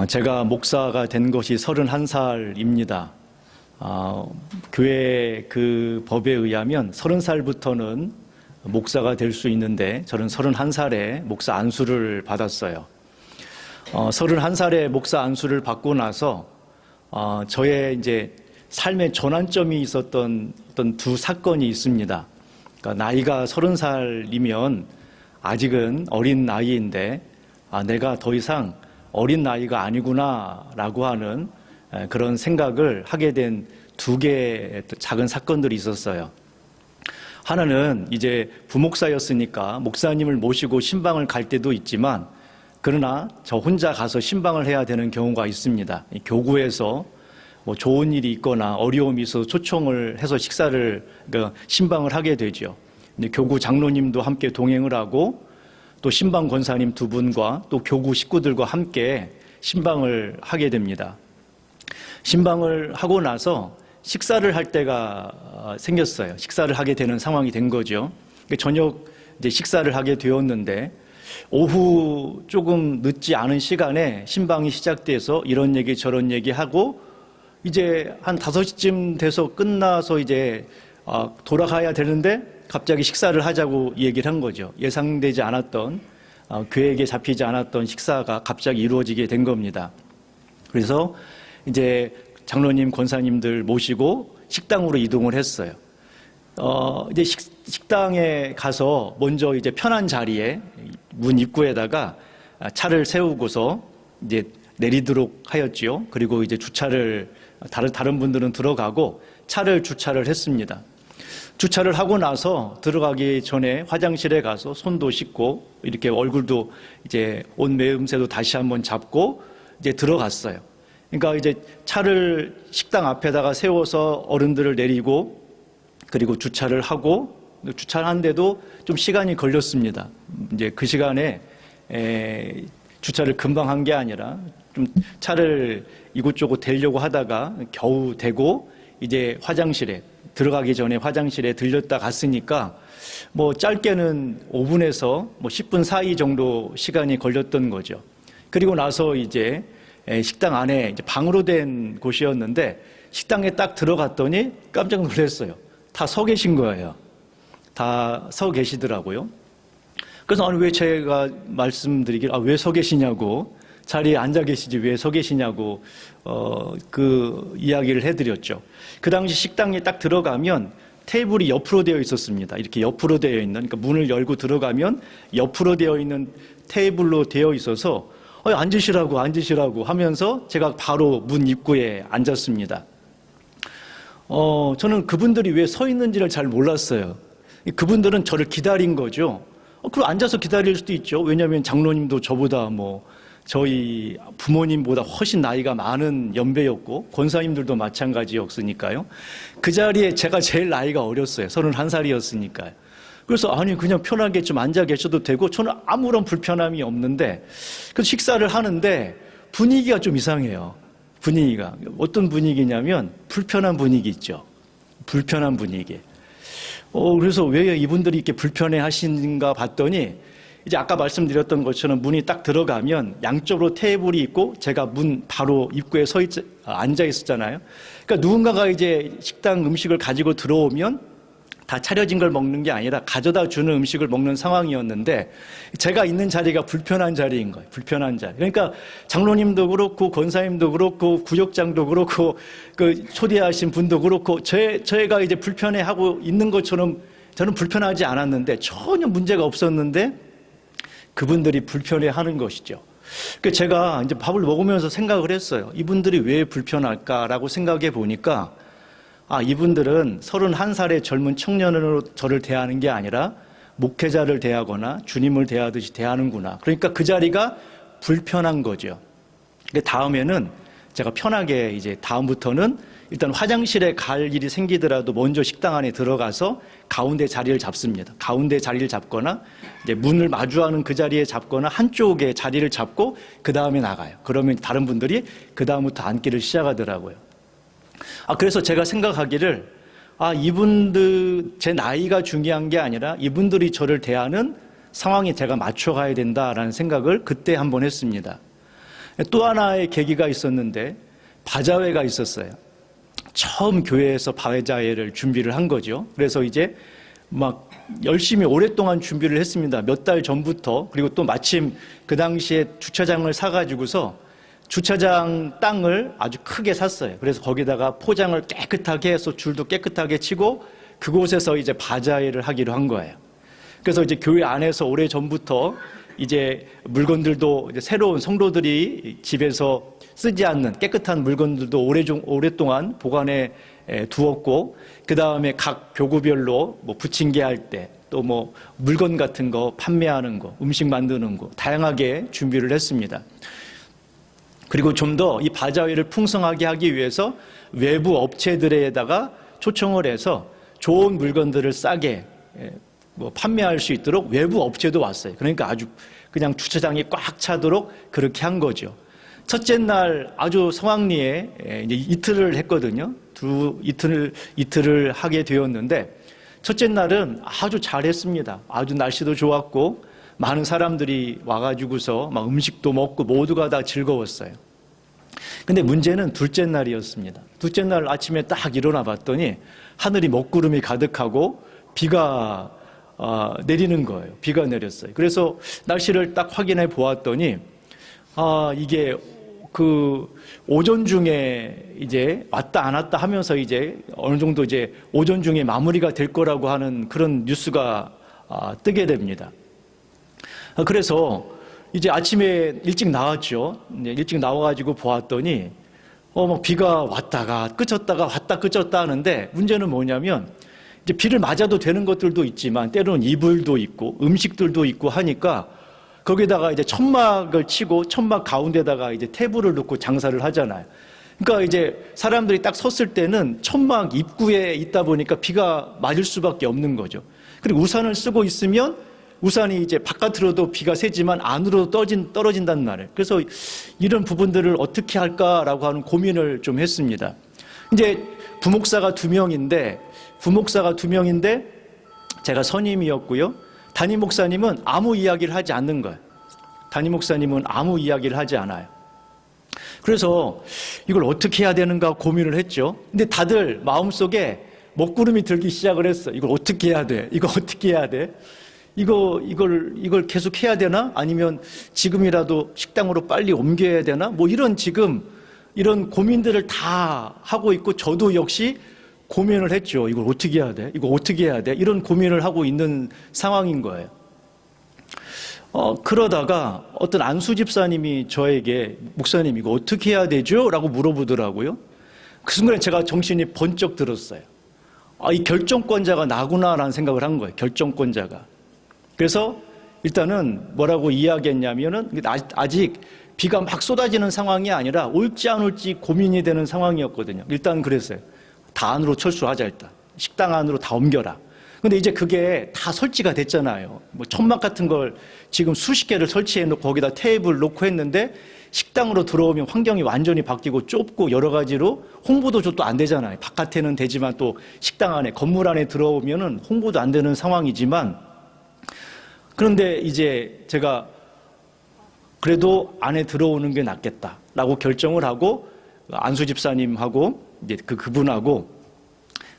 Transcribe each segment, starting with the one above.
제가 목사가 된 것이 31살입니다. 교회 그 법에 의하면 30살부터는 목사가 될 수 있는데 저는 31살에 목사 안수를 받았어요. 31살에 목사 안수를 받고 나서 저의 이제 삶의 전환점이 있었던 어떤 두 사건이 있습니다. 그러니까 나이가 30살이면 아직은 어린 나이인데 내가 더 이상 어린 나이가 아니구나라고 하는 그런 생각을 하게 된 두 개의 작은 사건들이 있었어요. 하나는 이제 부목사였으니까 목사님을 모시고 신방을 갈 때도 있지만 그러나 저 혼자 가서 신방을 해야 되는 경우가 있습니다. 교구에서 뭐 좋은 일이 있거나 어려움이 있어서 초청을 해서 신방을 하게 되죠. 교구 장로님도 함께 동행을 하고 또 신방 권사님 두 분과 또 교구 식구들과 함께 신방을 하게 됩니다. 신방을 하고 나서 식사를 할 때가 생겼어요. 식사를 하게 되는 상황이 된 거죠. 저녁 이제 식사를 하게 되었는데 오후 조금 늦지 않은 시간에 신방이 시작돼서 이런 얘기 저런 얘기 하고 이제 한 5시쯤 돼서 끝나서 이제 돌아가야 되는데 갑자기 식사를 하자고 얘기를 한 거죠. 예상되지 않았던 계획에 잡히지 않았던 식사가 갑자기 이루어지게 된 겁니다. 그래서 이제 장로님, 권사님들 모시고 식당으로 이동을 했어요. 이제 식당에 가서 먼저 이제 편한 자리에 문 입구에다가 차를 세우고서 이제 내리도록 하였지요. 그리고 이제 주차를 다른 분들은 들어가고 차를 주차를 했습니다. 주차를 하고 나서 들어가기 전에 화장실에 가서 손도 씻고 이렇게 얼굴도 이제 옷 매음새도 다시 한번 잡고 이제 들어갔어요. 그러니까 이제 차를 식당 앞에다가 세워서 어른들을 내리고 그리고 주차를 하고 주차를 하는데도 좀 시간이 걸렸습니다. 이제 그 시간에 주차를 금방 한 게 아니라 좀 차를 이곳저곳 대려고 하다가 겨우 대고 이제 화장실에 들어가기 전에 화장실에 들렸다 갔으니까 뭐 짧게는 5분에서 뭐 10분 사이 정도 시간이 걸렸던 거죠. 그리고 나서 이제 식당 안에 이제 방으로 된 곳이었는데 식당에 딱 들어갔더니 깜짝 놀랐어요. 다 서 계신 거예요. 다 서 계시더라고요. 그래서 왜 제가 말씀드리길 왜 서 계시냐고 자리에 앉아 계시지 왜 서 계시냐고 그 이야기를 해드렸죠. 그 당시 식당에 딱 들어가면 테이블이 옆으로 되어 있었습니다. 이렇게 옆으로 되어 있는, 그러니까 문을 열고 들어가면 옆으로 되어 있는 테이블로 되어 있어서 앉으시라고 하면서 제가 바로 문 입구에 앉았습니다. 저는 그분들이 왜 서 있는지를 잘 몰랐어요. 그분들은 저를 기다린 거죠. 그럼 앉아서 기다릴 수도 있죠. 왜냐하면 장로님도 저보다 저희 부모님보다 훨씬 나이가 많은 연배였고 권사님들도 마찬가지였으니까요. 그 자리에 제가 제일 나이가 어렸어요. 31살이었으니까요. 그래서 그냥 편하게 좀 앉아 계셔도 되고 저는 아무런 불편함이 없는데 그 식사를 하는데 분위기가 좀 이상해요. 분위기가 어떤 분위기냐면 불편한 분위기 있죠. 불편한 분위기. 그래서 왜 이분들이 이렇게 불편해 하시는가 봤더니 이제 아까 말씀드렸던 것처럼 문이 딱 들어가면 양쪽으로 테이블이 있고 제가 문 바로 입구에 앉아 있었잖아요. 그러니까 누군가가 이제 식당 음식을 가지고 들어오면 다 차려진 걸 먹는 게 아니라 가져다 주는 음식을 먹는 상황이었는데 제가 있는 자리가 불편한 자리인 거예요. 불편한 자리. 그러니까 장로님도 그렇고 권사님도 그렇고 구역장도 그렇고 그 초대하신 분도 그렇고 저희가 이제 불편해하고 있는 것처럼 저는 불편하지 않았는데 전혀 문제가 없었는데 그분들이 불편해하는 것이죠. 그러니까 제가 이제 밥을 먹으면서 생각을 했어요. 이분들이 왜 불편할까라고 생각해 보니까 이분들은 31살의 젊은 청년으로 저를 대하는 게 아니라 목회자를 대하거나 주님을 대하듯이 대하는구나. 그러니까 그 자리가 불편한 거죠. 다음에는 제가 편하게 이제 다음부터는 일단 화장실에 갈 일이 생기더라도 먼저 식당 안에 들어가서 가운데 자리를 잡습니다. 가운데 자리를 잡거나 이제 문을 마주하는 그 자리에 잡거나 한쪽에 자리를 잡고 그 다음에 나가요. 그러면 다른 분들이 그 다음부터 앉기를 시작하더라고요. 그래서 제가 생각하기를 이분들 제 나이가 중요한 게 아니라 이분들이 저를 대하는 상황에 제가 맞춰가야 된다라는 생각을 그때 한번 했습니다. 또 하나의 계기가 있었는데 바자회가 있었어요. 처음 교회에서 바자회를 준비를 한 거죠. 그래서 이제 막 열심히 오랫동안 준비를 했습니다. 몇 달 전부터. 그리고 또 마침 그 당시에 주차장을 사가지고서 주차장 땅을 아주 크게 샀어요. 그래서 거기다가 포장을 깨끗하게 해서 줄도 깨끗하게 치고 그곳에서 이제 바자회를 하기로 한 거예요. 그래서 이제 교회 안에서 오래 전부터 이제 물건들도 이제 새로운 성도들이 집에서 쓰지 않는 깨끗한 물건들도 오랫동안 보관해 두었고, 그 다음에 각 교구별로 뭐 부침개 할 때 또 뭐 물건 같은 거 판매하는 거, 음식 만드는 거 다양하게 준비를 했습니다. 그리고 좀 더 이 바자회를 풍성하게 하기 위해서 외부 업체들에다가 초청을 해서 좋은 물건들을 싸게 뭐 판매할 수 있도록 외부 업체도 왔어요. 그러니까 아주 그냥 주차장이 꽉 차도록 그렇게 한 거죠. 첫째 날 아주 성황리에 이제 이틀을 했거든요. 이틀을 하게 되었는데 첫째 날은 아주 잘했습니다. 아주 날씨도 좋았고 많은 사람들이 와가지고서 막 음식도 먹고 모두가 다 즐거웠어요. 근데 문제는 둘째 날이었습니다. 둘째 날 아침에 딱 일어나 봤더니 하늘이 먹구름이 가득하고 비가 내리는 거예요. 비가 내렸어요. 그래서 날씨를 딱 확인해 보았더니 이게 그 오전 중에 이제 왔다 안 왔다 하면서 이제 어느 정도 이제 오전 중에 마무리가 될 거라고 하는 그런 뉴스가 뜨게 됩니다. 그래서 이제 아침에 일찍 나왔죠. 일찍 나와가지고 보았더니 막 비가 왔다가 그쳤다가 왔다 그쳤다 하는데 문제는 뭐냐면 이제 비를 맞아도 되는 것들도 있지만 때로는 이불도 있고 음식들도 있고 하니까 거기다가 이제 천막을 치고 천막 가운데다가 이제 테이블을 놓고 장사를 하잖아요. 그러니까 이제 사람들이 딱 섰을 때는 천막 입구에 있다 보니까 비가 맞을 수밖에 없는 거죠. 그리고 우산을 쓰고 있으면 우산이 이제 바깥으로도 비가 새지만 안으로도 떨어진다는 말이에요. 그래서 이런 부분들을 어떻게 할까라고 하는 고민을 좀 했습니다. 이제 부목사가 두 명인데 제가 선임이었고요. 담임 목사님은 아무 이야기를 하지 않는 거예요. 담임 목사님은 아무 이야기를 하지 않아요. 그래서 이걸 어떻게 해야 되는가 고민을 했죠. 근데 다들 마음속에 먹구름이 들기 시작을 했어. 이걸 어떻게 해야 돼? 이거 어떻게 해야 돼? 이걸 계속 해야 되나? 아니면 지금이라도 식당으로 빨리 옮겨야 되나? 뭐 이런 고민들을 다 하고 있고 저도 역시 고민을 했죠. 이걸 어떻게 해야 돼? 이거 어떻게 해야 돼? 이런 고민을 하고 있는 상황인 거예요. 그러다가 어떤 안수 집사님이 저에게 목사님 이거 어떻게 해야 되죠? 라고 물어보더라고요. 그 순간에 제가 정신이 번쩍 들었어요. 이 결정권자가 나구나라는 생각을 한 거예요. 결정권자가. 그래서 일단은 뭐라고 이야기했냐면은 아직 비가 막 쏟아지는 상황이 아니라 올지 안 올지 고민이 되는 상황이었거든요. 일단 그랬어요. 다 안으로 철수하자 일단. 식당 안으로 다 옮겨라. 근데 이제 그게 다 설치가 됐잖아요. 뭐 천막 같은 걸 지금 수십 개를 설치해 놓고 거기다 테이블 놓고 했는데 식당으로 들어오면 환경이 완전히 바뀌고 좁고 여러 가지로 홍보도 또 안 되잖아요. 바깥에는 되지만 또 식당 안에 건물 안에 들어오면은 홍보도 안 되는 상황이지만 그런데 이제 제가 그래도 안에 들어오는 게 낫겠다라고 결정을 하고 안수 집사님하고 이제 그분하고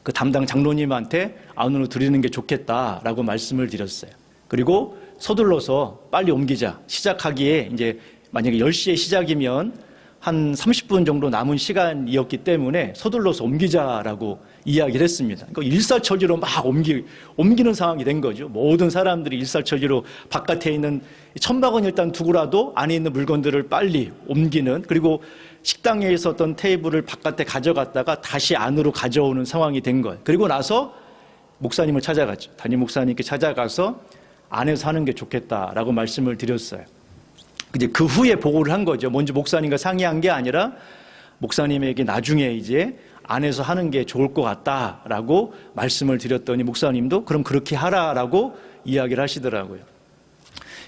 그 담당 장로님한테 안으로 드리는 게 좋겠다라고 말씀을 드렸어요. 그리고 서둘러서 빨리 옮기자. 시작하기에 이제 만약에 10시에 시작이면 한 30분 정도 남은 시간이었기 때문에 서둘러서 옮기자라고 이야기를 했습니다. 그러니까 일사천리로 막 옮기는 상황이 된 거죠. 모든 사람들이 일사천리로 바깥에 있는 천막은 일단 두고라도 안에 있는 물건들을 빨리 옮기는, 그리고 식당에 있었던 테이블을 바깥에 가져갔다가 다시 안으로 가져오는 상황이 된 거예요. 그리고 나서 목사님을 찾아갔죠. 담임 목사님께 찾아가서 안에서 하는 게 좋겠다라고 말씀을 드렸어요. 이제 그 후에 보고를 한 거죠. 먼저 목사님과 상의한 게 아니라 목사님에게 나중에 이제 안에서 하는 게 좋을 것 같다라고 말씀을 드렸더니 목사님도 그럼 그렇게 하라라고 이야기를 하시더라고요.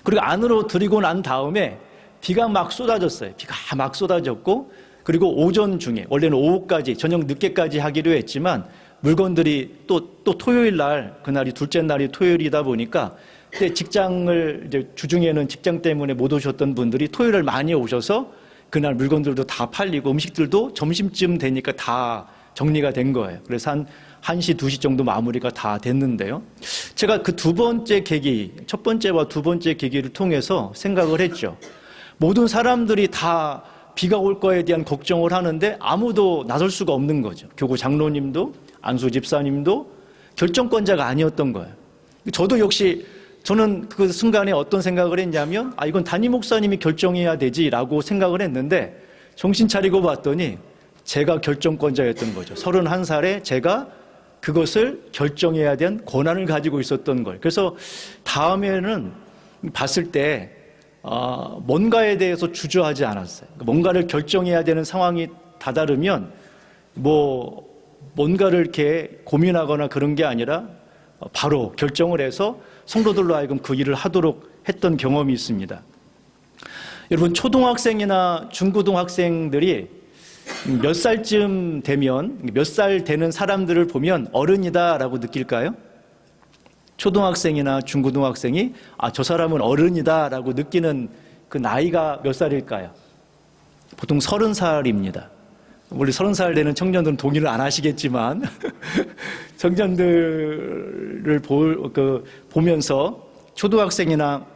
그리고 안으로 들이고 난 다음에 비가 막 쏟아졌어요. 비가 막 쏟아졌고, 그리고 오전 중에 원래는 오후까지 저녁 늦게까지 하기로 했지만 물건들이 또 토요일 날, 그날이 둘째 날이 토요일이다 보니까 그때 직장을 이제 주중에는 직장 때문에 못 오셨던 분들이 토요일을 많이 오셔서 그날 물건들도 다 팔리고 음식들도 점심쯤 되니까 다 정리가 된 거예요. 그래서 한 1시, 2시 정도 마무리가 다 됐는데요. 제가 그 두 번째 계기, 첫 번째와 두 번째 계기를 통해서 생각을 했죠. 모든 사람들이 다 비가 올 거에 대한 걱정을 하는데 아무도 나설 수가 없는 거죠. 교구 장로님도 안수 집사님도 결정권자가 아니었던 거예요. 저도 역시 저는 그 순간에 어떤 생각을 했냐면 이건 담임 목사님이 결정해야 되지라고 생각을 했는데 정신 차리고 봤더니 제가 결정권자였던 거죠. 31살에 제가 그것을 결정해야 되는 권한을 가지고 있었던 거예요. 그래서 다음에는 봤을 때 뭔가에 대해서 주저하지 않았어요. 뭔가를 결정해야 되는 상황이 다다르면 뭔가를 이렇게 고민하거나 그런 게 아니라 바로 결정을 해서 성도들로 하여금 그 일을 하도록 했던 경험이 있습니다. 여러분, 초등학생이나 중고등학생들이 몇 살쯤 되면, 몇 살 되는 사람들을 보면 어른이다라고 느낄까요? 초등학생이나 중고등학생이 저 사람은 어른이다라고 느끼는 그 나이가 몇 살일까요? 보통 30살입니다. 우리 30살 되는 청년들은 동의를 안 하시겠지만 청년들을 보면서 초등학생이나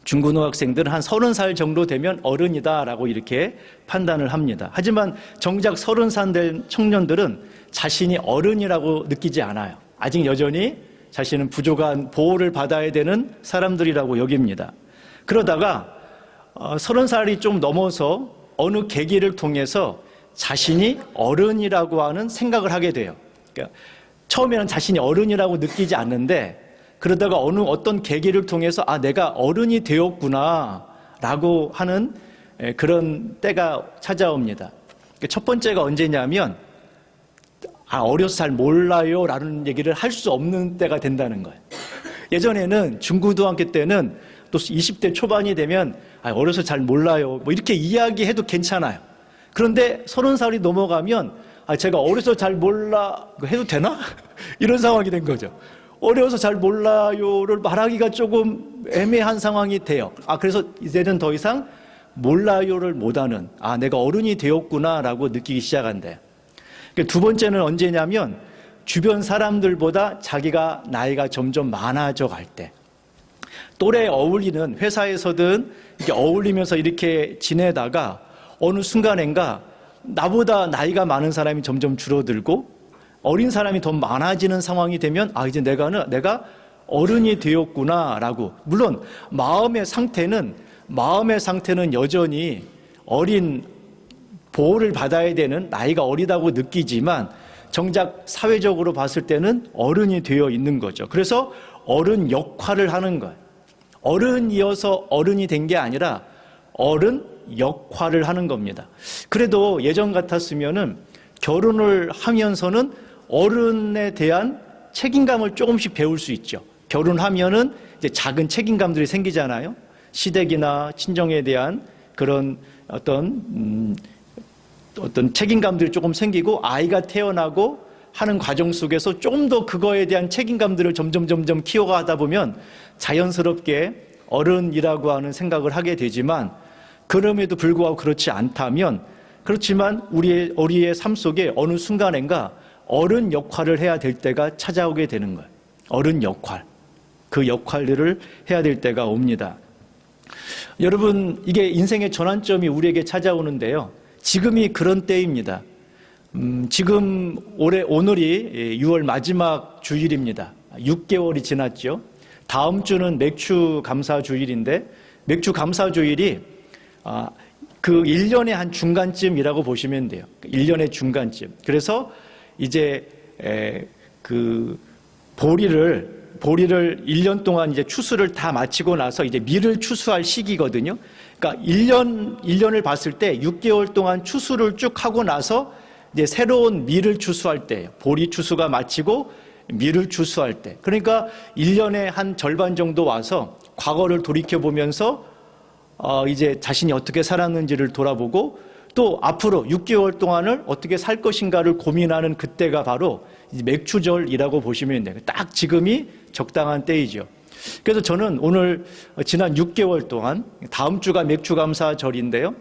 중고등학생들은 한 30살 정도 되면 어른이다라고 이렇게 판단을 합니다. 하지만 정작 30살 된 청년들은 자신이 어른이라고 느끼지 않아요. 아직 여전히 자신은 부족한 보호를 받아야 되는 사람들이라고 여깁니다. 그러다가 30살이 좀 넘어서 어느 계기를 통해서 자신이 어른이라고 하는 생각을 하게 돼요. 그러니까 처음에는 자신이 어른이라고 느끼지 않는데 그러다가 어떤 계기를 통해서 내가 어른이 되었구나 라고 하는 그런 때가 찾아옵니다. 첫 번째가 언제냐면 어려서 잘 몰라요 라는 얘기를 할 수 없는 때가 된다는 거예요. 예전에는 중고등학교 때는 또 20대 초반이 되면 어려서 잘 몰라요 이렇게 이야기해도 괜찮아요. 그런데 30살이 넘어가면 제가 어려서 잘 몰라 해도 되나? 이런 상황이 된 거죠. 어려워서 잘 몰라요를 말하기가 조금 애매한 상황이 돼요. 그래서 이제는 더 이상 몰라요를 못하는 내가 어른이 되었구나라고 느끼기 시작한대요. 두 번째는 언제냐면 주변 사람들보다 자기가 나이가 점점 많아져 갈 때, 또래에 어울리는, 회사에서든 이렇게 어울리면서 이렇게 지내다가 어느 순간엔가 나보다 나이가 많은 사람이 점점 줄어들고 어린 사람이 더 많아지는 상황이 되면 이제 내가 어른이 되었구나라고. 물론 마음의 상태는 여전히 어린, 보호를 받아야 되는 나이가 어리다고 느끼지만 정작 사회적으로 봤을 때는 어른이 되어 있는 거죠. 그래서 어른 역할을 하는 거예요. 어른이어서 어른이 된 게 아니라 어른 역할을 하는 겁니다. 그래도 예전 같았으면은 결혼을 하면서는 어른에 대한 책임감을 조금씩 배울 수 있죠. 결혼하면은 이제 작은 책임감들이 생기잖아요. 시댁이나 친정에 대한 그런 어떤 책임감들이 조금 생기고 아이가 태어나고 하는 과정 속에서 조금 더 그거에 대한 책임감들을 점점 키워가다 보면 자연스럽게 어른이라고 하는 생각을 하게 되지만 그럼에도 불구하고 그렇지만 우리의 삶 속에 어느 순간인가 어른 역할을 해야 될 때가 찾아오게 되는 거예요. 어른 역할. 그 역할들을 해야 될 때가 옵니다. 여러분, 이게 인생의 전환점이 우리에게 찾아오는데요. 지금이 그런 때입니다. 지금 오늘이 6월 마지막 주일입니다. 6개월이 지났죠. 다음 주는 맥주 감사 주일인데 맥주 감사 주일이 그 1년의 한 중간쯤이라고 보시면 돼요. 1년의 중간쯤. 그래서 이제 그 보리를 1년 동안 이제 추수를 다 마치고 나서 이제 밀을 추수할 시기거든요. 그러니까 1년을 봤을 때 6개월 동안 추수를 쭉 하고 나서 이제 새로운 밀을 추수할 때예요. 보리 추수가 마치고 밀을 추수할 때. 그러니까 1년의 한 절반 정도 와서 과거를 돌이켜 보면서 이제 자신이 어떻게 살았는지를 돌아보고 또 앞으로 6개월 동안을 어떻게 살 것인가를 고민하는 그때가 바로 맥추절이라고 보시면 돼요. 딱 지금이 적당한 때이죠. 그래서 저는 오늘 지난 6개월 동안 다음 주가 맥추감사절인데요.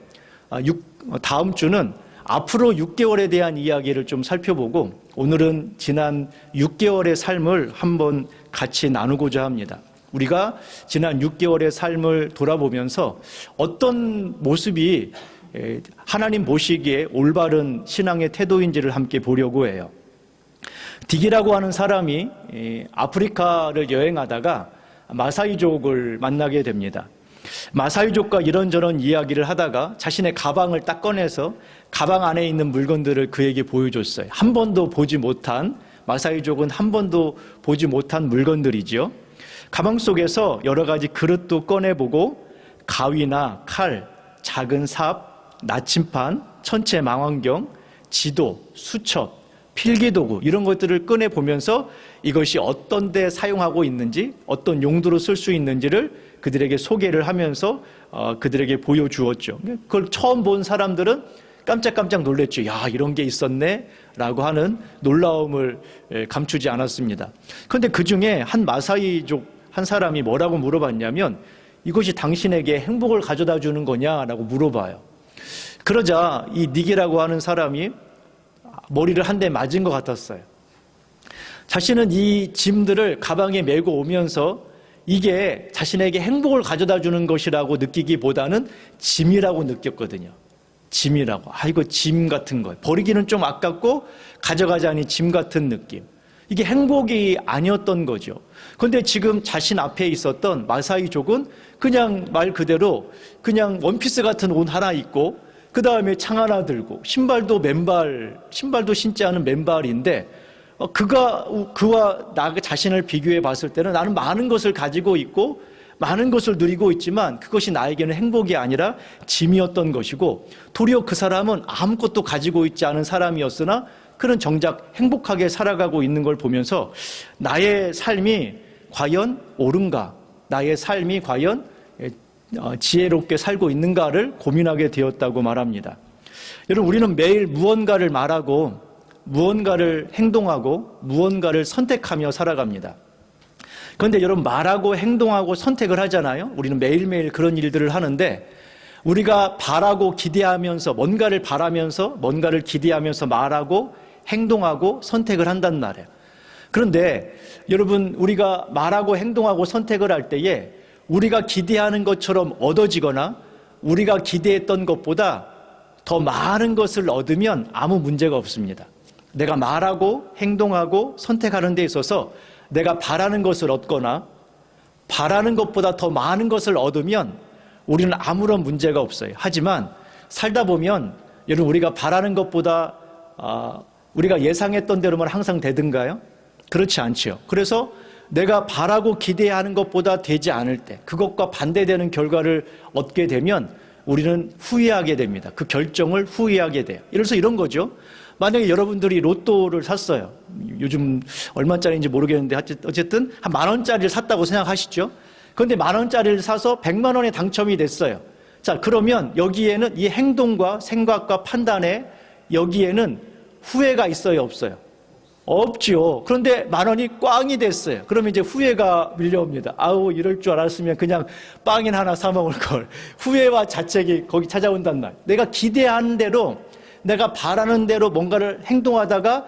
다음 주는 앞으로 6개월에 대한 이야기를 좀 살펴보고 오늘은 지난 6개월의 삶을 한번 같이 나누고자 합니다. 우리가 지난 6개월의 삶을 돌아보면서 어떤 모습이 하나님 보시기에 올바른 신앙의 태도인지를 함께 보려고 해요. 딕이라고 하는 사람이 아프리카를 여행하다가 마사이족을 만나게 됩니다. 마사이족과 이런저런 이야기를 하다가 자신의 가방을 딱 꺼내서 가방 안에 있는 물건들을 그에게 보여줬어요. 한 번도 보지 못한, 마사이족은 한 번도 보지 못한 물건들이죠. 가방 속에서 여러 가지 그릇도 꺼내보고 가위나 칼, 작은 삽, 나침판, 천체 망원경, 지도, 수첩, 필기도구 이런 것들을 꺼내보면서 이것이 어떤 데 사용하고 있는지, 어떤 용도로 쓸 수 있는지를 그들에게 소개를 하면서 그들에게 보여주었죠. 그걸 처음 본 사람들은 깜짝깜짝 놀랐죠. 야, 이런 게 있었네 라고 하는 놀라움을 감추지 않았습니다. 그런데 그 중에 한 마사이족 한 사람이 뭐라고 물어봤냐면 이것이 당신에게 행복을 가져다 주는 거냐라고 물어봐요. 그러자 이 닉이라고 하는 사람이 머리를 한 대 맞은 것 같았어요. 자신은 이 짐들을 가방에 메고 오면서 이게 자신에게 행복을 가져다 주는 것이라고 느끼기보다는 짐이라고 느꼈거든요. 짐이라고. 이거 짐 같은 거. 버리기는 좀 아깝고 가져가자니 짐 같은 느낌. 이게 행복이 아니었던 거죠. 그런데 지금 자신 앞에 있었던 마사이족은 그냥 말 그대로 그냥 원피스 같은 옷 하나 입고 그 다음에 창 하나 들고 신발도 신지 않은 맨발인데 그와 나 자신을 비교해 봤을 때는 나는 많은 것을 가지고 있고 많은 것을 누리고 있지만 그것이 나에게는 행복이 아니라 짐이었던 것이고 도리어 그 사람은 아무것도 가지고 있지 않은 사람이었으나 그는 정작 행복하게 살아가고 있는 걸 보면서 나의 삶이 과연 옳은가? 나의 삶이 과연 지혜롭게 살고 있는가를 고민하게 되었다고 말합니다. 여러분, 우리는 매일 무언가를 말하고 무언가를 행동하고 무언가를 선택하며 살아갑니다. 그런데 여러분, 말하고 행동하고 선택을 하잖아요. 우리는 매일매일 그런 일들을 하는데 우리가 바라고 기대하면서 뭔가를 바라면서 뭔가를 기대하면서 말하고 행동하고 선택을 한단 말이에요. 그런데 여러분, 우리가 말하고 행동하고 선택을 할 때에 우리가 기대하는 것처럼 얻어지거나 우리가 기대했던 것보다 더 많은 것을 얻으면 아무 문제가 없습니다. 내가 말하고 행동하고 선택하는 데 있어서 내가 바라는 것을 얻거나 바라는 것보다 더 많은 것을 얻으면 우리는 아무런 문제가 없어요. 하지만 살다 보면 여러분, 우리가 바라는 것보다 우리가 예상했던 대로만 항상 되든가요? 그렇지 않죠. 그래서 내가 바라고 기대하는 것보다 되지 않을 때, 그것과 반대되는 결과를 얻게 되면 우리는 후회하게 됩니다. 그 결정을 후회하게 돼요. 그래서 이런 거죠. 만약에 여러분들이 로또를 샀어요. 요즘 얼마짜리인지 모르겠는데 어쨌든 한 10,000원짜리를 샀다고 생각하시죠. 그런데 10,000원짜리를 사서 100만 원에 당첨이 됐어요. 자, 그러면 여기에는 이 행동과 생각과 판단에 여기에는 후회가 있어요, 없어요? 없죠. 그런데 10,000원이 꽝이 됐어요. 그러면 이제 후회가 밀려옵니다. 이럴 줄 알았으면 그냥 빵이나 하나 사 먹을 걸. 후회와 자책이 거기 찾아온단 말. 내가 기대한 대로, 내가 바라는 대로 뭔가를 행동하다가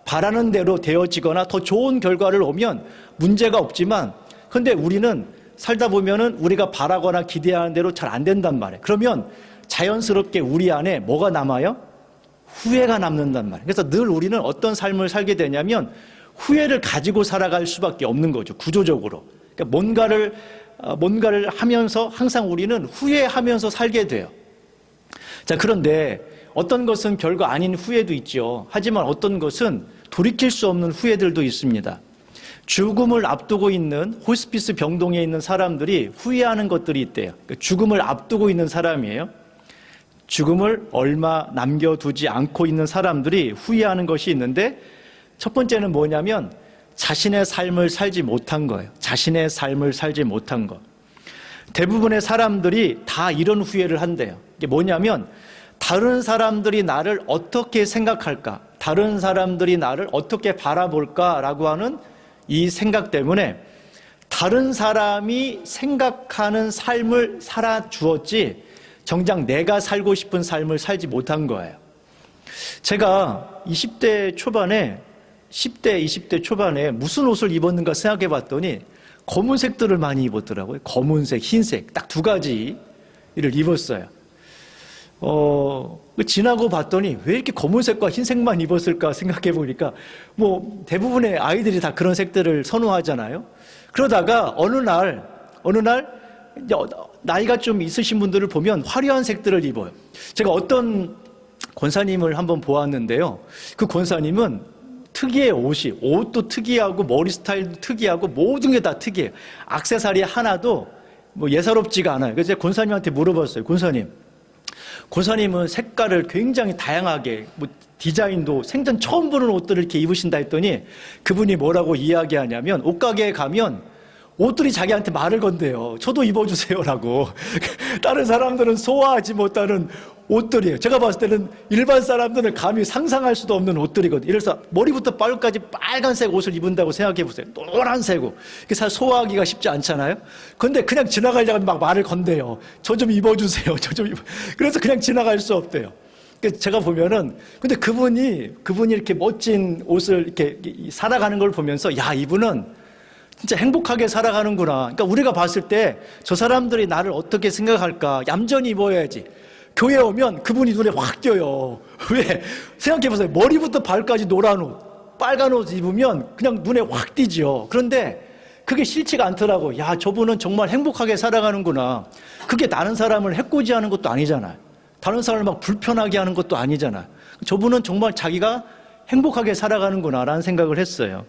바라는 대로 되어지거나 더 좋은 결과를 오면 문제가 없지만, 그런데 우리는 살다 보면은 우리가 바라거나 기대하는 대로 잘 안 된단 말이에요. 그러면 자연스럽게 우리 안에 뭐가 남아요? 후회가 남는단 말이에요. 그래서 늘 우리는 어떤 삶을 살게 되냐면 후회를 가지고 살아갈 수밖에 없는 거죠. 구조적으로. 그러니까 뭔가를 하면서 항상 우리는 후회하면서 살게 돼요. 자, 그런데 어떤 것은 별거 아닌 후회도 있죠. 하지만 어떤 것은 돌이킬 수 없는 후회들도 있습니다. 죽음을 앞두고 있는 호스피스 병동에 있는 사람들이 후회하는 것들이 있대요. 그러니까 죽음을 앞두고 있는 사람이에요. 죽음을 얼마 남겨두지 않고 있는 사람들이 후회하는 것이 있는데, 첫 번째는 뭐냐면 자신의 삶을 살지 못한 거예요. 자신의 삶을 살지 못한 것. 대부분의 사람들이 다 이런 후회를 한대요. 이게 뭐냐면 다른 사람들이 나를 어떻게 생각할까? 다른 사람들이 나를 어떻게 바라볼까라고 하는 이 생각 때문에 다른 사람이 생각하는 삶을 살아주었지 정작 내가 살고 싶은 삶을 살지 못한 거예요. 제가 20대 초반에 10대, 20대 초반에 무슨 옷을 입었는가 생각해 봤더니 검은색들을 많이 입었더라고요. 검은색, 흰색 딱 두 가지를 입었어요. 지나고 봤더니 왜 이렇게 검은색과 흰색만 입었을까 생각해 보니까 뭐 대부분의 아이들이 다 그런 색들을 선호하잖아요. 그러다가 어느 날 이제 나이가 좀 있으신 분들을 보면 화려한 색들을 입어요. 제가 어떤 권사님을 한번 보았는데요. 그 권사님은 특이해요. 옷도 특이하고 머리 스타일도 특이하고 모든 게 다 특이해요. 액세서리 하나도 뭐 예사롭지가 않아요. 그래서 제가 권사님한테 물어봤어요. 권사님은 색깔을 굉장히 다양하게 뭐 디자인도 생전 처음 보는 옷들을 이렇게 입으신다 했더니 그분이 뭐라고 이야기하냐면 옷가게에 가면 옷들이 자기한테 말을 건대요. 저도 입어주세요라고. 다른 사람들은 소화하지 못하는 옷들이에요. 제가 봤을 때는 일반 사람들은 감히 상상할 수도 없는 옷들이거든요. 그래서 머리부터 발끝까지 빨간색 옷을 입은다고 생각해 보세요. 노란색 옷. 이게 사실 소화하기가 쉽지 않잖아요. 그런데 그냥 지나가려고 막 말을 건대요. 저 좀 입어주세요. 그래서 그냥 지나갈 수 없대요. 제가 보면은 근데 그분이 이렇게 멋진 옷을 이렇게 살아가는 걸 보면서 야, 이분은 진짜 행복하게 살아가는구나. 그러니까 우리가 봤을 때 저 사람들이 나를 어떻게 생각할까? 얌전히 입어야지. 교회 오면 그분이 눈에 확 띄어요. 왜? 생각해보세요. 머리부터 발까지 노란 옷, 빨간 옷 입으면 그냥 눈에 확 띄죠. 그런데 그게 싫지가 않더라고. 야, 저분은 정말 행복하게 살아가는구나. 그게 다른 사람을 해코지하는 것도 아니잖아요. 다른 사람을 막 불편하게 하는 것도 아니잖아요. 저분은 정말 자기가 행복하게 살아가는구나 라는 생각을 했어요.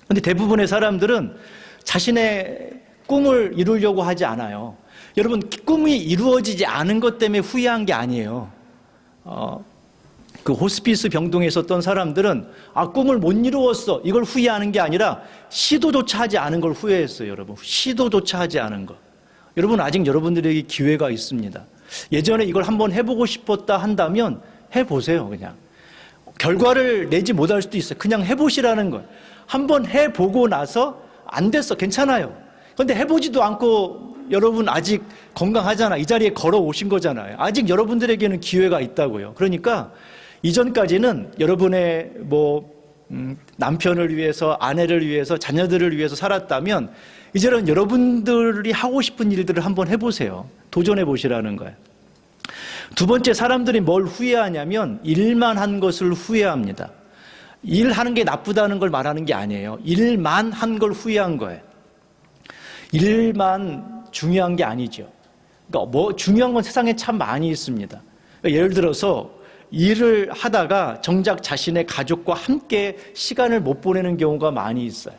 그런데 대부분의 사람들은 자신의 꿈을 이루려고 하지 않아요. 여러분, 꿈이 이루어지지 않은 것 때문에 후회한 게 아니에요. 그 호스피스 병동에 있었던 사람들은 꿈을 못 이루었어. 이걸 후회하는 게 아니라 시도조차 하지 않은 걸 후회했어요, 여러분. 시도조차 하지 않은 것. 여러분, 아직 여러분들에게 기회가 있습니다. 예전에 이걸 한번 해보고 싶었다 한다면 해보세요, 그냥. 결과를 내지 못할 수도 있어요. 그냥 해보시라는 거예요. 한번 해보고 나서 안 됐어. 괜찮아요. 그런데 해보지도 않고 여러분 아직 건강하잖아. 이 자리에 걸어오신 거잖아요. 아직 여러분들에게는 기회가 있다고요. 그러니까 이전까지는 여러분의 남편을 위해서, 아내를 위해서, 자녀들을 위해서 살았다면 이제는 여러분들이 하고 싶은 일들을 한번 해보세요. 도전해 보시라는 거예요. 두 번째, 사람들이 뭘 후회하냐면 일만 한 것을 후회합니다. 일하는 게 나쁘다는 걸 말하는 게 아니에요. 일만 한 걸 후회한 거예요. 일만 중요한 게 아니죠. 그러니까 중요한 건 세상에 참 많이 있습니다. 그러니까 예를 들어서 일을 하다가 정작 자신의 가족과 함께 시간을 못 보내는 경우가 많이 있어요.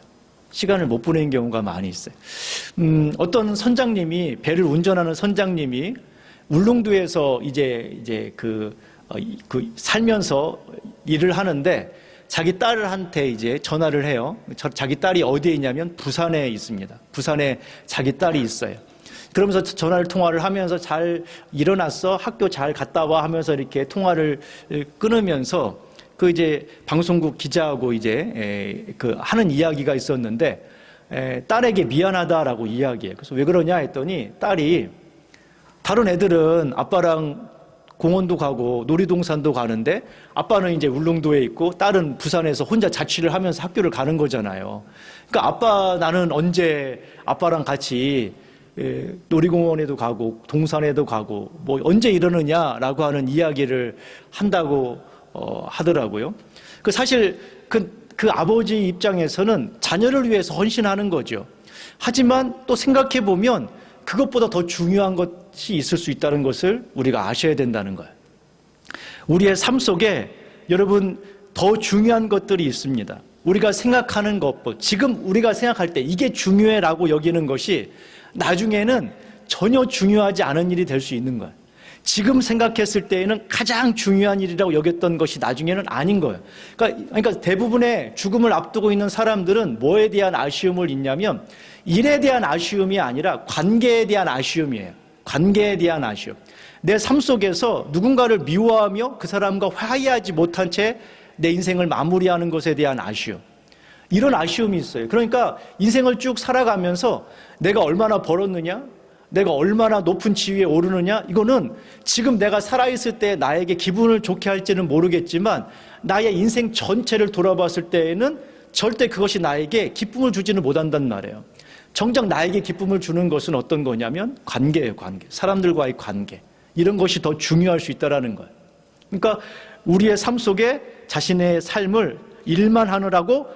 어떤 선장님이, 배를 운전하는 선장님이 울릉도에서 이제 살면서 일을 하는데 자기 딸한테 이제 전화를 해요. 자기 딸이 어디에 있냐면 부산에 있습니다. 부산에 자기 딸이 있어요. 그러면서 통화를 하면서 잘 일어났어? 학교 잘 갔다 와? 하면서 이렇게 통화를 끊으면서 그 이제 방송국 기자하고 이제 하는 이야기가 있었는데 딸에게 미안하다라고 이야기해요. 그래서 왜 그러냐 했더니 딸이 다른 애들은 아빠랑 공원도 가고 놀이동산도 가는데 아빠는 이제 울릉도에 있고 딸은 부산에서 혼자 자취를 하면서 학교를 가는 거잖아요. 그러니까 나는 언제 아빠랑 같이 놀이공원에도 가고 동산에도 가고 뭐 언제 이러느냐라고 하는 이야기를 한다고 하더라고요. 사실 그 아버지 입장에서는 자녀를 위해서 헌신하는 거죠. 하지만 또 생각해 보면 그것보다 더 중요한 것이 있을 수 있다는 것을 우리가 아셔야 된다는 거예요. 우리의 삶 속에 여러분 더 중요한 것들이 있습니다. 우리가 생각하는 것보다 지금 우리가 생각할 때 이게 중요해라고 여기는 것이 나중에는 전혀 중요하지 않은 일이 될 수 있는 거예요. 지금 생각했을 때에는 가장 중요한 일이라고 여겼던 것이 나중에는 아닌 거예요. 그러니까 대부분의 죽음을 앞두고 있는 사람들은 뭐에 대한 아쉬움을 잊냐면 일에 대한 아쉬움이 아니라 관계에 대한 아쉬움이에요. 관계에 대한 아쉬움. 내 삶 속에서 누군가를 미워하며 그 사람과 화해하지 못한 채 내 인생을 마무리하는 것에 대한 아쉬움. 이런 아쉬움이 있어요. 그러니까 인생을 쭉 살아가면서 내가 얼마나 벌었느냐, 내가 얼마나 높은 지위에 오르느냐, 이거는 지금 내가 살아있을 때 나에게 기분을 좋게 할지는 모르겠지만 나의 인생 전체를 돌아봤을 때에는 절대 그것이 나에게 기쁨을 주지는 못한단 말이에요. 정작 나에게 기쁨을 주는 것은 어떤 거냐면 관계예요, 관계. 사람들과의 관계. 이런 것이 더 중요할 수 있다는 거예요. 그러니까 우리의 삶 속에 자신의 삶을 일만 하느라고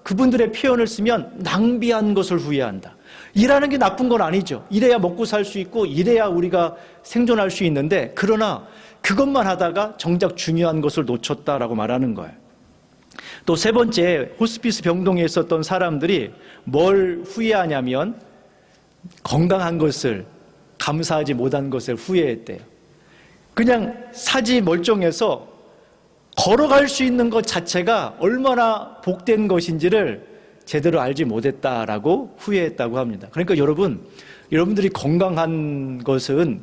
그분들의 표현을 쓰면 낭비한 것을 후회한다. 일하는 게 나쁜 건 아니죠. 일해야 먹고 살 수 있고 일해야 우리가 생존할 수 있는데, 그러나 그것만 하다가 정작 중요한 것을 놓쳤다라고 말하는 거예요. 또 세 번째, 호스피스 병동에 있었던 사람들이 뭘 후회하냐면 건강한 것을, 감사하지 못한 것을 후회했대요. 그냥 사지 멀쩡해서 걸어갈 수 있는 것 자체가 얼마나 복된 것인지를 제대로 알지 못했다라고 후회했다고 합니다. 그러니까 여러분들이 건강한 것은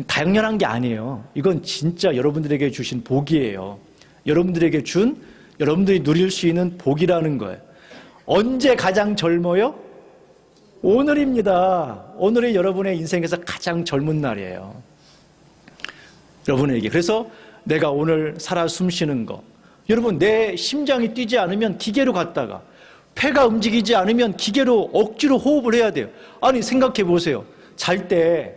당연한 게 아니에요. 이건 진짜 여러분들에게 주신 복이에요. 여러분들이 누릴 수 있는 복이라는 거예요. 언제 가장 젊어요? 오늘입니다. 오늘이 여러분의 인생에서 가장 젊은 날이에요. 여러분에게. 그래서 내가 오늘 살아 숨쉬는 거, 여러분, 내 심장이 뛰지 않으면 기계로 갔다가, 폐가 움직이지 않으면 기계로 억지로 호흡을 해야 돼요. 아니, 생각해 보세요. 잘 때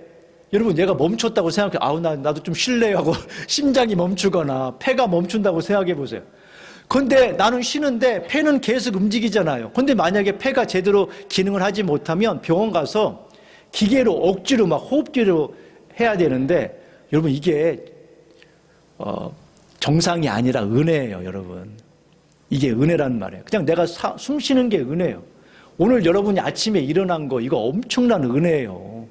여러분, 내가 멈췄다고 생각해, 나도 좀 쉴래요 하고 심장이 멈추거나 폐가 멈춘다고 생각해 보세요. 근데 나는 쉬는데 폐는 계속 움직이잖아요. 근데 만약에 폐가 제대로 기능을 하지 못하면 병원 가서 기계로 억지로 막 호흡기로 해야 되는데, 여러분, 이게 정상이 아니라 은혜예요, 여러분. 이게 은혜란 말이에요. 그냥 내가 숨 쉬는 게 은혜예요. 오늘 여러분이 아침에 일어난 거, 이거 엄청난 은혜예요.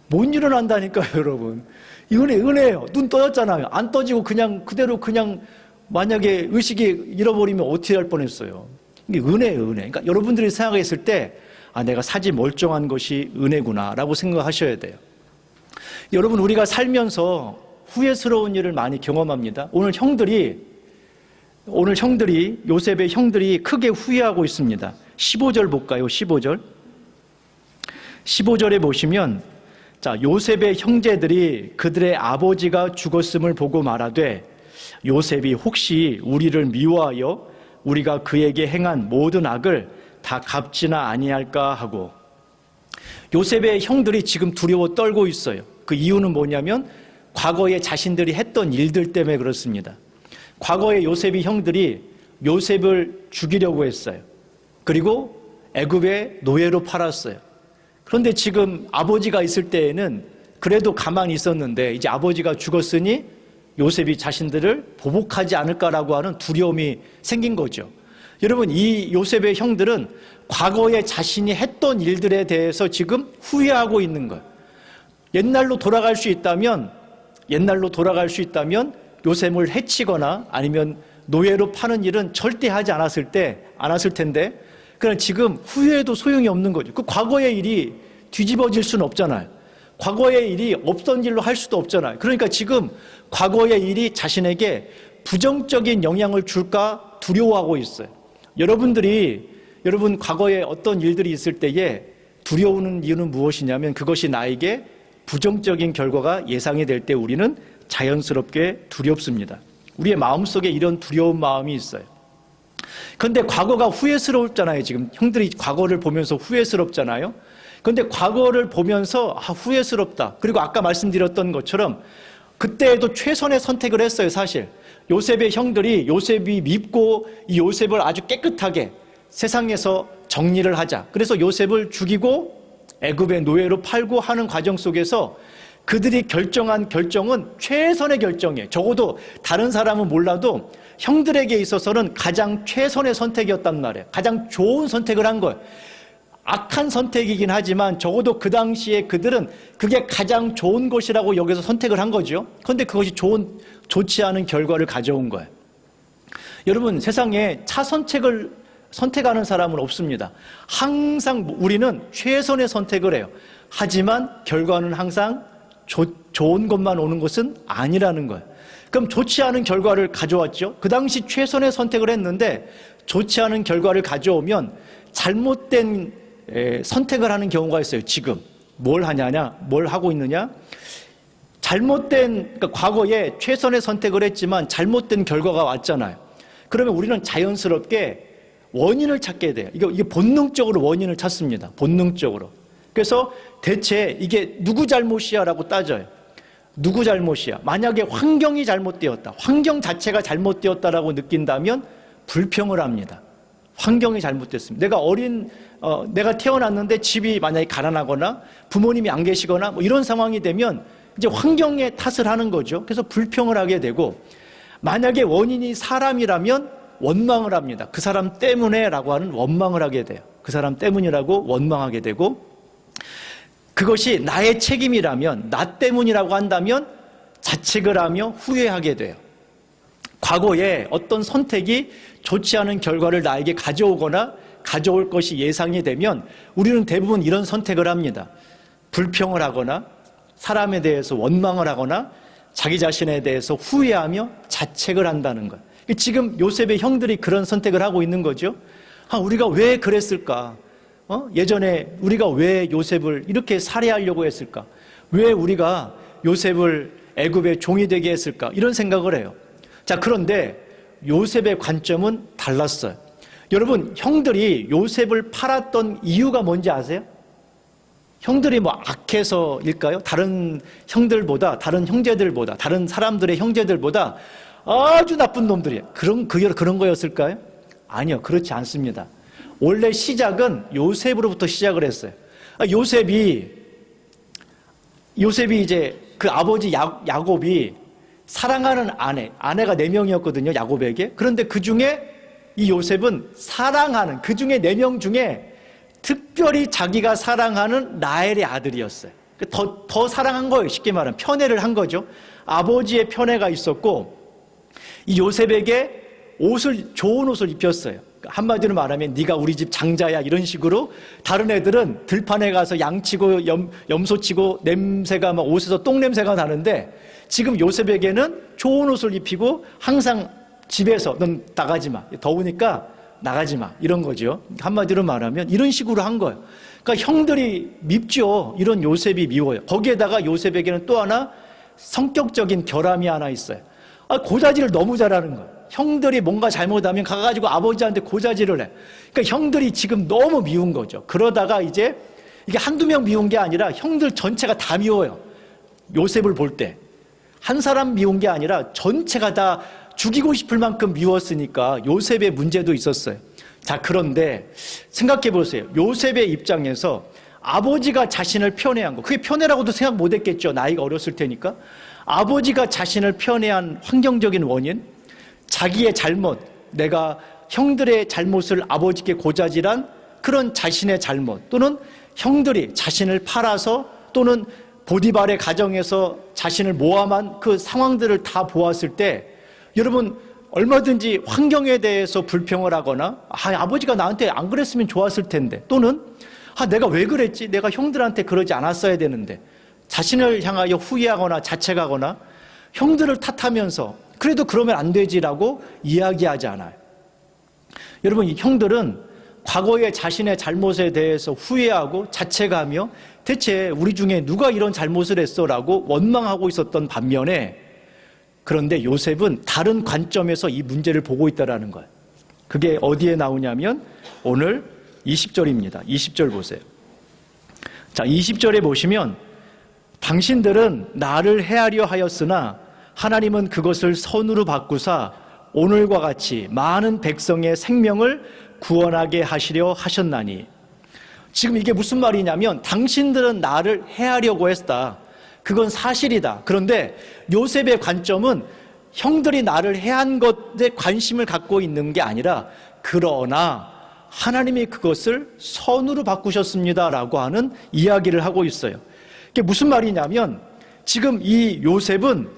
못 일어난다니까요, 여러분. 이 은혜예요. 눈 떠졌잖아요. 안 떠지고 그대로 만약에 의식이 잃어버리면 어떻게 할 뻔했어요. 이게 은혜예요, 은혜. 그러니까 여러분들이 생각했을 때, 내가 사지 멀쩡한 것이 은혜구나라고 생각하셔야 돼요. 여러분, 우리가 살면서 후회스러운 일을 많이 경험합니다. 오늘 요셉의 형들이 크게 후회하고 있습니다. 15절 볼까요? 15절에 보시면, 요셉의 형제들이 그들의 아버지가 죽었음을 보고 말하되, 요셉이 혹시 우리를 미워하여 우리가 그에게 행한 모든 악을 다 갚지나 아니할까 하고, 요셉의 형들이 지금 두려워 떨고 있어요. 그 이유는 뭐냐면 과거에 자신들이 했던 일들 때문에 그렇습니다. 과거에 요셉의 형들이 요셉을 죽이려고 했어요. 그리고 애굽의 노예로 팔았어요. 그런데 지금 아버지가 있을 때에는 그래도 가만히 있었는데, 이제 아버지가 죽었으니 요셉이 자신들을 보복하지 않을까라고 하는 두려움이 생긴 거죠. 여러분, 이 요셉의 형들은 과거에 자신이 했던 일들에 대해서 지금 후회하고 있는 거예요. 옛날로 돌아갈 수 있다면 요셉을 해치거나 아니면 노예로 파는 일은 절대 하지 않았을 텐데, 그러나 지금 후회해도 소용이 없는 거죠. 그 과거의 일이 뒤집어질 수는 없잖아요. 과거의 일이 없던 일로 할 수도 없잖아요. 그러니까 지금 과거의 일이 자신에게 부정적인 영향을 줄까 두려워하고 있어요. 여러분 과거에 어떤 일들이 있을 때에 두려우는 이유는 무엇이냐면, 그것이 나에게 부정적인 결과가 예상이 될 때 우리는 자연스럽게 두렵습니다. 우리의 마음속에 이런 두려운 마음이 있어요. 그런데 과거가 후회스럽잖아요. 지금 형들이 과거를 보면서 후회스럽잖아요. 그런데 과거를 보면서 후회스럽다. 그리고 아까 말씀드렸던 것처럼 그때에도 최선의 선택을 했어요, 사실. 요셉의 형들이 요셉이 밉고 이 요셉을 아주 깨끗하게 세상에서 정리를 하자. 그래서 요셉을 죽이고 애굽의 노예로 팔고 하는 과정 속에서 그들이 결정한 결정은 최선의 결정이에요. 적어도 다른 사람은 몰라도 형들에게 있어서는 가장 최선의 선택이었단 말이에요. 가장 좋은 선택을 한 거예요. 악한 선택이긴 하지만 적어도 그 당시에 그들은 그게 가장 좋은 것이라고 여기서 선택을 한 거죠. 그런데 그것이 좋지 않은 결과를 가져온 거예요. 여러분, 세상에 차선책을 선택하는 사람은 없습니다. 항상 우리는 최선의 선택을 해요. 하지만 결과는 항상 좋은 것만 오는 것은 아니라는 거예요. 그럼 좋지 않은 결과를 가져왔죠. 그 당시 최선의 선택을 했는데 좋지 않은 결과를 가져오면 잘못된 선택을 하는 경우가 있어요. 지금 뭘 하고 있느냐? 그러니까 과거에 최선의 선택을 했지만 잘못된 결과가 왔잖아요. 그러면 우리는 자연스럽게 원인을 찾게 돼요. 이게 본능적으로 원인을 찾습니다. 본능적으로. 그래서 대체 이게 누구 잘못이야라고 따져요. 누구 잘못이야? 만약에 환경이 잘못되었다. 환경 자체가 잘못되었다라고 느낀다면 불평을 합니다. 환경이 잘못됐습니다. 내가 태어났는데 집이 만약에 가난하거나 부모님이 안 계시거나 뭐 이런 상황이 되면 이제 환경에 탓을 하는 거죠. 그래서 불평을 하게 되고, 만약에 원인이 사람이라면 원망을 합니다. 그 사람 때문에라고 하는 원망을 하게 돼요. 그 사람 때문이라고 원망하게 되고, 그것이 나의 책임이라면, 나 때문이라고 한다면 자책을 하며 후회하게 돼요. 과거에 어떤 선택이 좋지 않은 결과를 나에게 가져오거나 가져올 것이 예상이 되면 우리는 대부분 이런 선택을 합니다. 불평을 하거나 사람에 대해서 원망을 하거나 자기 자신에 대해서 후회하며 자책을 한다는 거예요. 지금 요셉의 형들이 그런 선택을 하고 있는 거죠. 우리가 왜 그랬을까? 예전에 우리가 왜 요셉을 이렇게 살해하려고 했을까? 왜 우리가 요셉을 애굽의 종이 되게 했을까? 이런 생각을 해요. 자, 그런데 요셉의 관점은 달랐어요. 여러분, 형들이 요셉을 팔았던 이유가 뭔지 아세요? 형들이 악해서일까요? 다른 형제들보다, 다른 사람들의 형제들보다 아주 나쁜 놈들이에요. 그런 거였을까요? 아니요, 그렇지 않습니다. 원래 시작은 요셉으로부터 시작을 했어요. 요셉이 이제 그 아버지 야곱이 사랑하는 아내가 4명이었거든요, 야곱에게. 그런데 그 중에 이 요셉은 사랑하는, 그 중에 4명 중에 특별히 자기가 사랑하는 라헬의 아들이었어요. 더 사랑한 거예요. 쉽게 말하면 편애를 한 거죠. 아버지의 편애가 있었고, 이 요셉에게 좋은 옷을 입혔어요. 한마디로 말하면 네가 우리 집 장자야, 이런 식으로. 다른 애들은 들판에 가서 양치고 염소치고 냄새가 옷에서 똥냄새가 나는데, 지금 요셉에게는 좋은 옷을 입히고 항상 집에서 넌 나가지 마, 더우니까 나가지 마, 이런 거죠. 한마디로 말하면 이런 식으로 한 거예요. 그러니까 형들이 밉죠. 이런 요셉이 미워요. 거기에다가 요셉에게는 또 하나 성격적인 결함이 하나 있어요. 고자질을 너무 잘하는 거예요. 형들이 뭔가 잘못하면 가가지고 아버지한테 고자질을 해. 그러니까 형들이 지금 너무 미운 거죠. 그러다가 이제 이게 한두 명 미운 게 아니라 형들 전체가 다 미워요. 요셉을 볼 때. 한 사람 미운 게 아니라 전체가 다 죽이고 싶을 만큼 미웠으니까 요셉의 문제도 있었어요. 자, 그런데 생각해 보세요. 요셉의 입장에서 아버지가 자신을 편애한 거, 그게 편애라고도 생각 못 했겠죠. 나이가 어렸을 테니까. 아버지가 자신을 편애한 환경적인 원인, 자기의 잘못, 내가 형들의 잘못을 아버지께 고자질한 그런 자신의 잘못, 또는 형들이 자신을 팔아서, 또는 보디발의 가정에서 자신을 모함한 그 상황들을 다 보았을 때, 여러분 얼마든지 환경에 대해서 불평을 하거나 아버지가 나한테 안 그랬으면 좋았을 텐데, 또는 내가 왜 그랬지? 내가 형들한테 그러지 않았어야 되는데, 자신을 향하여 후회하거나 자책하거나 형들을 탓하면서 그래도 그러면 안 되지라고 이야기하지 않아요. 여러분, 이 형들은 과거의 자신의 잘못에 대해서 후회하고 자책하며 대체 우리 중에 누가 이런 잘못을 했어라고 원망하고 있었던 반면에, 그런데 요셉은 다른 관점에서 이 문제를 보고 있다는 거예요. 그게 어디에 나오냐면 오늘 20절입니다. 20절 보세요. 자, 20절에 보시면 당신들은 나를 해하려 하였으나 하나님은 그것을 선으로 바꾸사 오늘과 같이 많은 백성의 생명을 구원하게 하시려 하셨나니. 지금 이게 무슨 말이냐면 당신들은 나를 해하려고 했다. 그건 사실이다. 그런데 요셉의 관점은 형들이 나를 해한 것에 관심을 갖고 있는 게 아니라, 그러나 하나님이 그것을 선으로 바꾸셨습니다라고 하는 이야기를 하고 있어요. 이게 무슨 말이냐면 지금 이 요셉은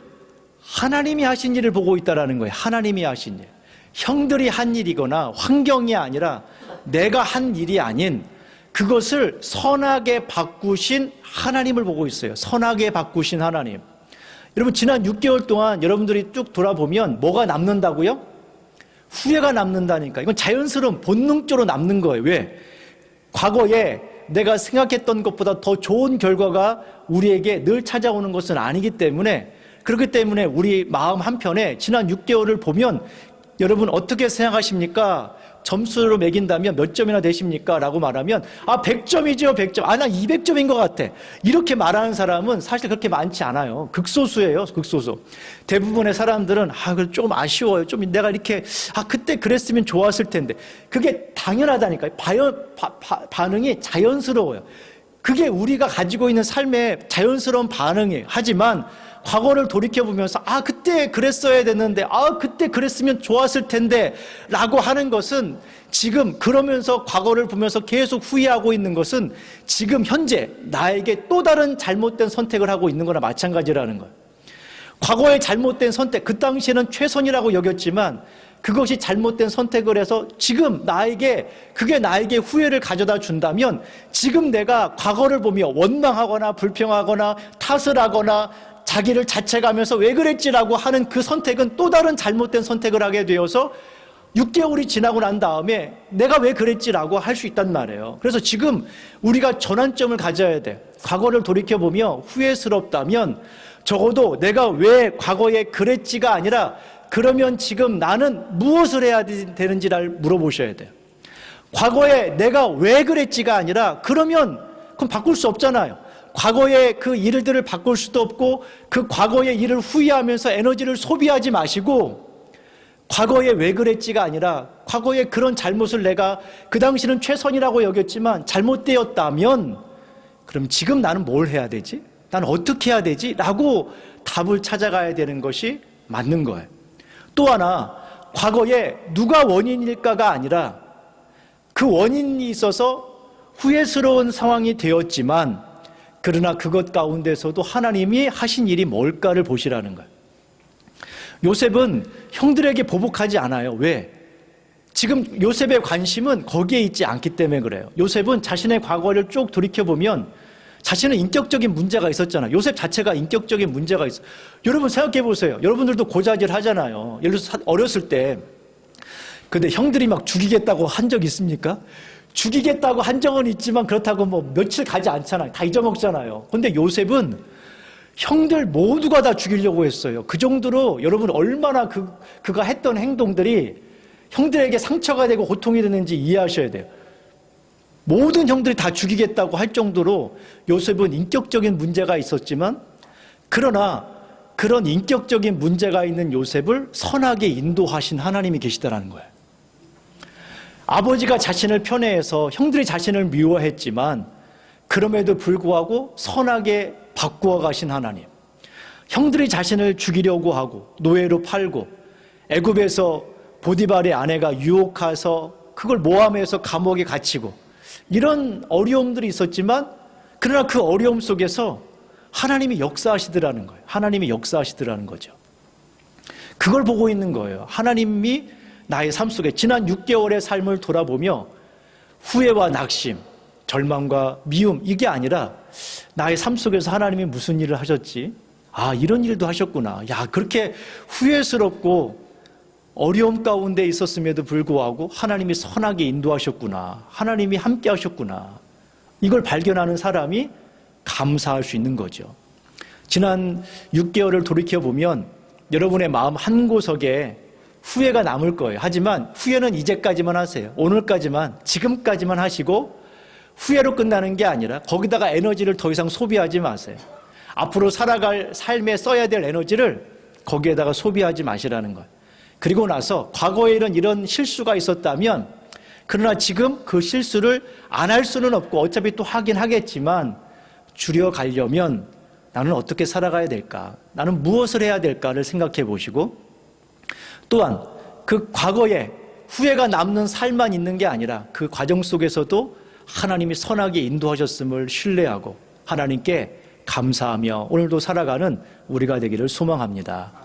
하나님이 하신 일을 보고 있다는 거예요. 하나님이 하신 일. 형들이 한 일이거나 환경이 아니라 내가 한 일이 아닌 그것을 선하게 바꾸신 하나님을 보고 있어요. 선하게 바꾸신 하나님. 여러분, 지난 6개월 동안 여러분들이 쭉 돌아보면 뭐가 남는다고요? 후회가 남는다니까. 이건 자연스러운 본능적으로 남는 거예요. 왜? 과거에 내가 생각했던 것보다 더 좋은 결과가 우리에게 늘 찾아오는 것은 아니기 때문에, 그렇기 때문에 우리 마음 한편에 지난 6개월을 보면 여러분 어떻게 생각하십니까? 점수로 매긴다면 몇 점이나 되십니까? 라고 말하면 100점이죠, 100점. 난 200점인 것 같아. 이렇게 말하는 사람은 사실 그렇게 많지 않아요. 극소수예요, 극소수. 대부분의 사람들은 좀 아쉬워요. 좀 내가 이렇게 그때 그랬으면 좋았을 텐데. 그게 당연하다니까요. 반응이 자연스러워요. 그게 우리가 가지고 있는 삶의 자연스러운 반응이에요. 하지만 과거를 돌이켜보면서 그때 그랬어야 됐는데, 그때 그랬으면 좋았을 텐데 라고 하는 것은, 지금 그러면서 과거를 보면서 계속 후회하고 있는 것은 지금 현재 나에게 또 다른 잘못된 선택을 하고 있는 거나 마찬가지라는 거예요. 과거의 잘못된 선택, 그 당시에는 최선이라고 여겼지만 그것이 잘못된 선택을 해서 지금 그게 나에게 후회를 가져다 준다면, 지금 내가 과거를 보며 원망하거나 불평하거나 탓을 하거나 자기를 자책하면서 왜 그랬지라고 하는 그 선택은 또 다른 잘못된 선택을 하게 되어서 6개월이 지나고 난 다음에 내가 왜 그랬지라고 할 수 있단 말이에요. 그래서 지금 우리가 전환점을 가져야 돼. 과거를 돌이켜보며 후회스럽다면 적어도 내가 왜 과거에 그랬지가 아니라, 그러면 지금 나는 무엇을 해야 되는지를 물어보셔야 돼요. 과거에 내가 왜 그랬지가 아니라, 그럼 바꿀 수 없잖아요. 과거의 그 일들을 바꿀 수도 없고, 그 과거의 일을 후회하면서 에너지를 소비하지 마시고, 과거에 왜 그랬지가 아니라, 과거에 그런 잘못을 내가 그 당시는 최선이라고 여겼지만 잘못되었다면, 그럼 지금 나는 뭘 해야 되지? 나는 어떻게 해야 되지? 라고 답을 찾아가야 되는 것이 맞는 거예요. 또 하나, 과거에 누가 원인일까가 아니라 그 원인이 있어서 후회스러운 상황이 되었지만, 그러나 그것 가운데서도 하나님이 하신 일이 뭘까를 보시라는 거예요. 요셉은 형들에게 보복하지 않아요. 왜? 지금 요셉의 관심은 거기에 있지 않기 때문에 그래요. 요셉은 자신의 과거를 쭉 돌이켜보면 자신은 인격적인 문제가 있었잖아요. 요셉 자체가 인격적인 문제가 있어요. 여러분 생각해 보세요. 여러분들도 고자질 하잖아요. 예를 들어서 어렸을 때, 근데 형들이 막 죽이겠다고 한 적 있습니까? 죽이겠다고 한 적은 있지만 그렇다고 며칠 가지 않잖아요. 다 잊어먹잖아요. 근데 요셉은 형들 모두가 다 죽이려고 했어요. 그 정도로 여러분 얼마나 그가 했던 행동들이 형들에게 상처가 되고 고통이 되는지 이해하셔야 돼요. 모든 형들이 다 죽이겠다고 할 정도로 요셉은 인격적인 문제가 있었지만, 그러나 그런 인격적인 문제가 있는 요셉을 선하게 인도하신 하나님이 계시다는 거예요. 아버지가 자신을 편애해서 형들이 자신을 미워했지만 그럼에도 불구하고 선하게 바꾸어 가신 하나님. 형들이 자신을 죽이려고 하고 노예로 팔고 애굽에서 보디발의 아내가 유혹해서 그걸 모함해서 감옥에 갇히고 이런 어려움들이 있었지만, 그러나 그 어려움 속에서 하나님이 역사하시더라는 거예요. 하나님이 역사하시더라는 거죠. 그걸 보고 있는 거예요. 하나님이 나의 삶 속에 지난 6개월의 삶을 돌아보며 후회와 낙심, 절망과 미움, 이게 아니라 나의 삶 속에서 하나님이 무슨 일을 하셨지? 이런 일도 하셨구나. 그렇게 후회스럽고 어려움 가운데 있었음에도 불구하고 하나님이 선하게 인도하셨구나. 하나님이 함께 하셨구나. 이걸 발견하는 사람이 감사할 수 있는 거죠. 지난 6개월을 돌이켜보면 여러분의 마음 한구석에 후회가 남을 거예요. 하지만 후회는 이제까지만 하세요. 오늘까지만, 지금까지만 하시고 후회로 끝나는 게 아니라 거기다가 에너지를 더 이상 소비하지 마세요. 앞으로 살아갈 삶에 써야 될 에너지를 거기에다가 소비하지 마시라는 거예요. 그리고 나서 과거에 이런 실수가 있었다면, 그러나 지금 그 실수를 안 할 수는 없고 어차피 또 하긴 하겠지만 줄여가려면 나는 어떻게 살아가야 될까? 나는 무엇을 해야 될까를 생각해 보시고, 또한 그 과거에 후회가 남는 삶만 있는 게 아니라 그 과정 속에서도 하나님이 선하게 인도하셨음을 신뢰하고 하나님께 감사하며 오늘도 살아가는 우리가 되기를 소망합니다.